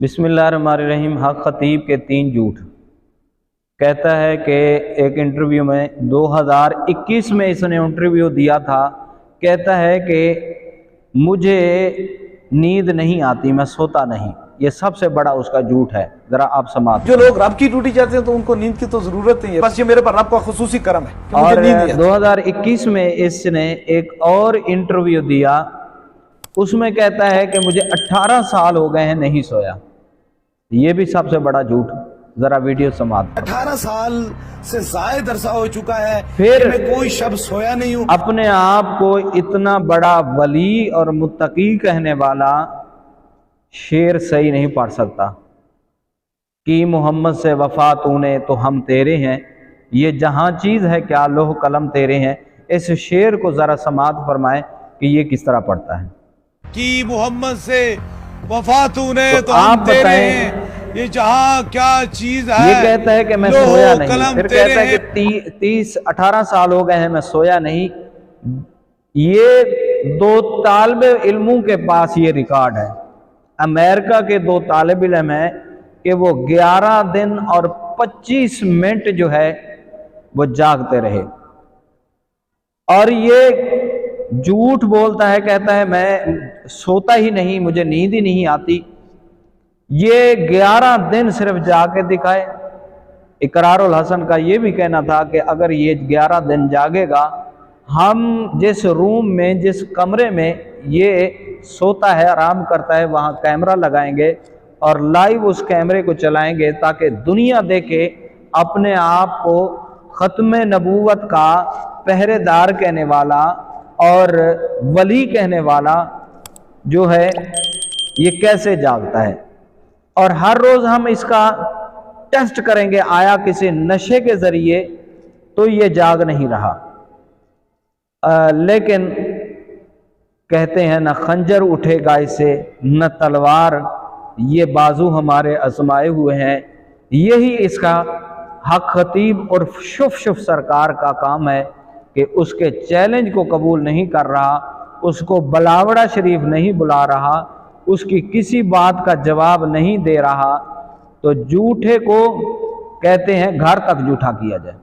बिस्मिल्लाहिर्रहमानिर्रहीम। हक खतीब के 3 झूठ। कहता है कि एक इंटरव्यू में 2021 में इसने इंटरव्यू दिया था। कहता है कि मुझे नींद नहीं आती, मैं सोता नहीं। ये सबसे बड़ा उसका झूठ है। ज़रा आप समाप्त। जो लोग रब की ड्यूटी चाहते हैं तो उनको नींद की तो ज़रूरत नहीं है, बस ये मेरे पर रब का खुसूसी करम है कि मुझे और नींद नहीं आती। 2021 में इसने एक और इंटरव्यू दिया, उसमें कहता है कि मुझे 18 साल हो गए हैं नहीं सोया। ये भी सबसे बड़ा झूठ। जरा वीडियो समाप्त। 18 साल से ज़ायद अरसा हो चुका है फिर कि मैं कोई शब्द सोया नहीं हूँ। अपने आप को इतना बड़ा वली और मुत्तकी कहने वाला शेर सही नहीं पढ़ सकता कि मोहम्मद से वफा तूने तो हम तेरे हैं, ये जहां चीज़ है क्या लोह कलम तेरे हैं। इस शेर को ज़रा समात फरमाएं कि ये किस तरह पढ़ता है। कि मोहम्मद से वफा तूने तो तो हम आप तेरे बताएं, हैं, ये जहां क्या चीज है। ये कहता है कि मैं लोहो सोया नहीं, कलम फिर तेरे कहता है कि 18 साल हो गए हैं मैं सोया नहीं। ये 2 तालिबे इल्मों के पास ये रिकॉर्ड है। अमेरिका के 2 तालिब इल्म हैं कि वो 11 दिन और 25 मिनट जो है वो जागते रहे। और ये झूठ बोलता है, कहता है मैं सोता ही नहीं, मुझे नींद ही नहीं आती। ये 11 दिन सिर्फ जाके दिखाए। इकरारुल हसन का ये भी कहना था कि अगर ये 11 दिन जागेगा, हम जिस रूम में जिस कमरे में ये सोता है आराम करता है वहाँ कैमरा लगाएंगे और लाइव उस कैमरे को चलाएंगे ताकि दुनिया देखे अपने आप को ख़त्म नबूवत का पहरेदार कहने वाला और वली कहने वाला जो है ये कैसे जागता है। और हर रोज़ हम इसका टेस्ट करेंगे, आया किसी नशे के ज़रिए तो ये जाग नहीं रहा। लेकिन कहते हैं न खंजर उठेगा इससे न तलवार, ये बाजू हमारे आजमाए हुए हैं। यही इसका हक खतीब और शुफ सरकार का काम है कि उसके चैलेंज को कबूल नहीं कर रहा, उसको बलावड़ा शरीफ नहीं बुला रहा, उसकी किसी बात का जवाब नहीं दे रहा। तो झूठे को कहते हैं घर तक झूठा किया जाए।